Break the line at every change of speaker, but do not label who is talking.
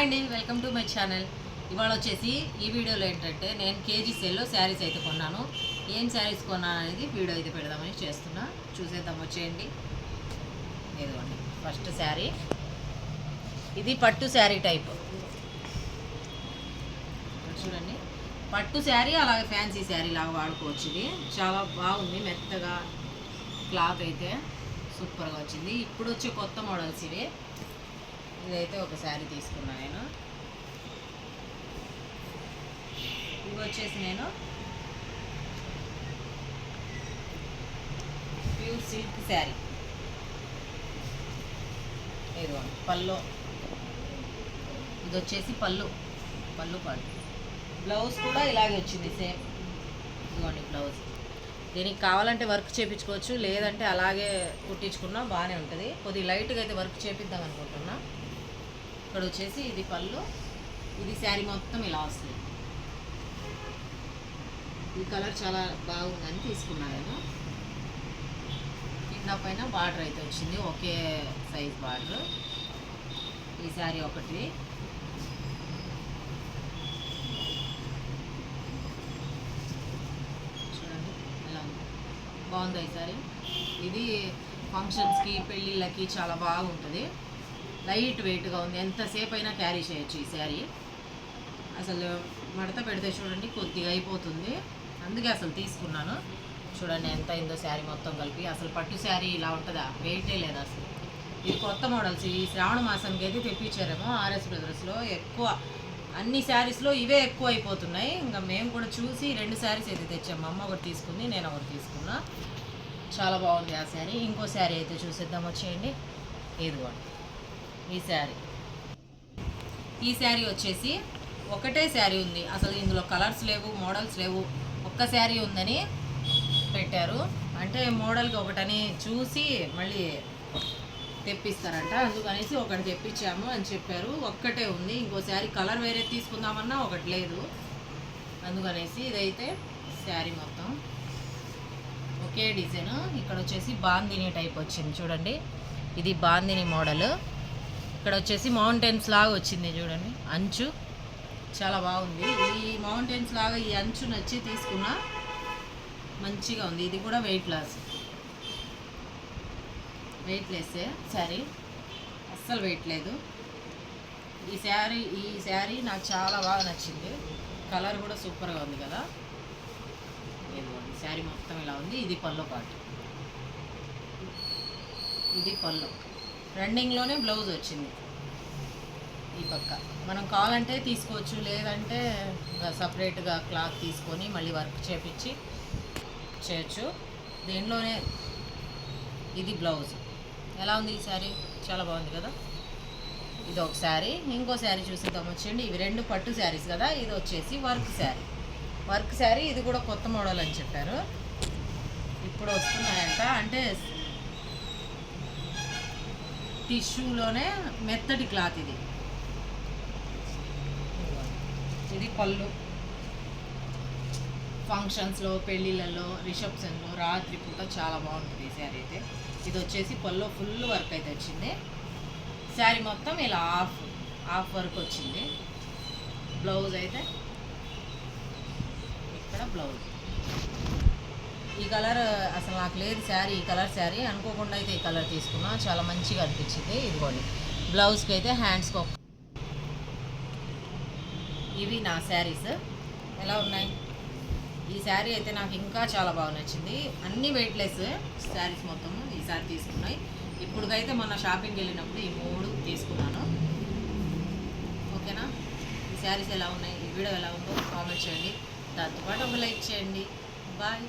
Hi అండి, welcome to my channel. ఇవాళ వచ్చేసి ఈ వీడియోలో ఏంటంటే నేను కేజీ సేల్లో శారీస్ అయితే కొన్నాను. ఏం శారీస్ కొన్నాను అనేది వీడియో అయితే పెడదామని చేస్తున్నా. చూసేద్దాం, వచ్చేయండి. ఇదిగోండి ఫస్ట్ శారీ. ఇది పట్టు శారీ టైప్ చూడండి. పట్టు శారీ అలాగే ఫ్యాన్సీ శారీ లాగా వాడుకోవచ్చు. ఇది చాలా బాగుంది, మెత్తగా క్లాత్ అయితే సూపర్గా వచ్చింది. ఇప్పుడు వచ్చే కొత్త మోడల్స్ ఇవి. ఇదైతే ఒక శారీ తీసుకున్నా నేను. ఇవి వచ్చేసి నేను ప్యూర్ సిల్క్ శారీ. ఇదిగోండి పళ్ళు. ఇది వచ్చేసి పళ్ళు పాటు. బ్లౌజ్ కూడా ఇలాగే వచ్చింది సేమ్. ఇదిగోండి బ్లౌజ్. దీనికి కావాలంటే వర్క్ చేయించుకోవచ్చు, లేదంటే అలాగే కుట్టించుకున్నా బాగానే ఉంటుంది. కొద్దిగా లైట్గా అయితే వర్క్ చేపిద్దాం అనుకుంటున్నా. ఇక్కడ వచ్చేసి ఇది పళ్ళు, ఇది శారీ మొత్తం ఇలా వస్తుంది. ఈ కలర్ చాలా బాగుందని తీసుకున్నాను నేను. కింద పైన బార్డర్ అయితే వచ్చింది, ఒకే సైజ్ బార్డర్. ఈ శారీ ఒకటి. చూడండి ఎలా ఉంది, బాగుంది ఈ శారీ. ఇది ఫంక్షన్స్కి పెళ్ళిళ్ళకి చాలా బాగుంటుంది. లైట్ వెయిట్గా ఉంది, ఎంతసేపు అయినా క్యారీ చేయొచ్చు ఈ శారీ. అసలు మడత పెడితే చూడండి కొద్దిగా అయిపోతుంది, అందుకే అసలు తీసుకున్నాను. చూడండి ఎంత అయిందో శారీ మొత్తం కలిపి. అసలు పట్టు శారీ ఇలా ఉంటుందా, వెయిటే లేదు అసలు. ఇది కొత్త మోడల్స్, ఈ శ్రావణ మాసంకి అయితే తెప్పించారేమో ఆర్ఎస్ బ్రదర్స్లో. ఎక్కువ అన్ని శారీస్లో ఇవే ఎక్కువ అయిపోతున్నాయి. ఇంకా మేము కూడా చూసి 2 శారీస్ అయితే తెచ్చాము. అమ్మ ఒకటి తీసుకుంది, నేను ఒకటి తీసుకున్నా. చాలా బాగుంది ఆ శారీ. ఇంకో శారీ అయితే చూసేద్దాం, వచ్చేయండి. ఇదిగోండి ఈ శారీ. ఈ శారీ వచ్చేసి ఒకటే శారీ ఉంది, అసలు ఇందులో కలర్స్ లేవు, మోడల్స్ లేవు. ఒక్క శారీ ఉందని పెట్టారు. అంటే మోడల్కి ఒకటని చూసి మళ్ళీ తెప్పిస్తారంట, అందుకనేసి ఒకటి తెప్పించాము అని చెప్పారు. ఒక్కటే ఉంది. ఇంకో శారీ కలర్ వేరే తీసుకుందామన్నా ఒకటి లేదు, అందుకనేసి ఇదైతే శారీ మొత్తం ఒకే డిజైన్. ఇక్కడ వచ్చేసి బాందిని టైప్ వచ్చింది చూడండి. ఇది బాందిని మోడల్. ఇక్కడ వచ్చేసి మౌంటైన్స్ లాగా వచ్చింది చూడండి, అంచు చాలా బాగుంది. ఈ మౌంటైన్స్ లాగా ఈ అంచు నచ్చి తీసుకున్నా, మంచిగా ఉంది. ఇది కూడా వెయిట్ లెస్సే శారీ, అస్సలు వెయిట్ లేదు. ఈ శారీ నాకు చాలా బాగా నచ్చింది. కలర్ కూడా సూపర్గా ఉంది కదా. ఇదిగోండి శారీ మొత్తం ఇలా ఉంది. ఇది పళ్ళు పాటు, ఇది పళ్ళు. రన్నింగ్లోనే బ్లౌజ్ వచ్చింది. ఈ పక్క మనం కావాలంటే తీసుకోవచ్చు, లేదంటే సపరేట్గా క్లాత్ తీసుకొని మళ్ళీ వర్క్ చేపించి చేయొచ్చు. దీనిలోనే ఇది బ్లౌజ్. ఎలా ఉంది ఈ శారీ, చాలా బాగుంది కదా. ఇది ఒక శారీ. ఇంకో శారీ చూసేద్దాం, వచ్చేయండి. ఇవి 2 పట్టు శారీస్ కదా. ఇది వచ్చేసి వర్క్ శారీ. ఇది కూడా కొత్త మోడల్ అని చెప్పారు, ఇప్పుడు వస్తున్నాయంట. అంటే టిష్యూలోనే మెత్తటి క్లాత్ ఇది. ఇది పళ్ళు. ఫంక్షన్స్లో, పెళ్ళిళ్ళలో, రిసెప్షన్లో, రాత్రి పూట చాలా బాగుంటుంది ఈ శారీ అయితే. ఇది వచ్చేసి పళ్ళు ఫుల్ వర్క్ అయితే వచ్చింది. శారీ మొత్తం ఇలా హాఫ్ వర్క్ వచ్చింది. బ్లౌజ్ అయితే ఇక్కడ బ్లౌజ్. ఈ కలర్ అసలు నాకు లేదు శారీ, ఈ కలర్ శారీ అనుకోకుండా అయితే ఈ కలర్ తీసుకున్నా, చాలా మంచిగా అనిపించింది. ఇదిగోండి బ్లౌజ్కి అయితే హ్యాండ్స్కి. ఇవి నా శారీస్ ఎలా ఉన్నాయి. ఈ శారీ అయితే నాకు ఇంకా చాలా బాగా నచ్చింది. అన్నీ వెయిట్లెస్ శారీస్ మొత్తము ఈసారి తీసుకున్నాయి. ఇప్పుడుకైతే మొన్న షాపింగ్కి వెళ్ళినప్పుడు ఈ 3 తీసుకున్నాను. ఓకేనా. ఈ శారీస్ ఎలా ఉన్నాయి, ఈ వీడియో ఎలా ఉందో కామెంట్ చేయండి. దాంతోపాటు ఒక లైక్ చేయండి. బాయ్.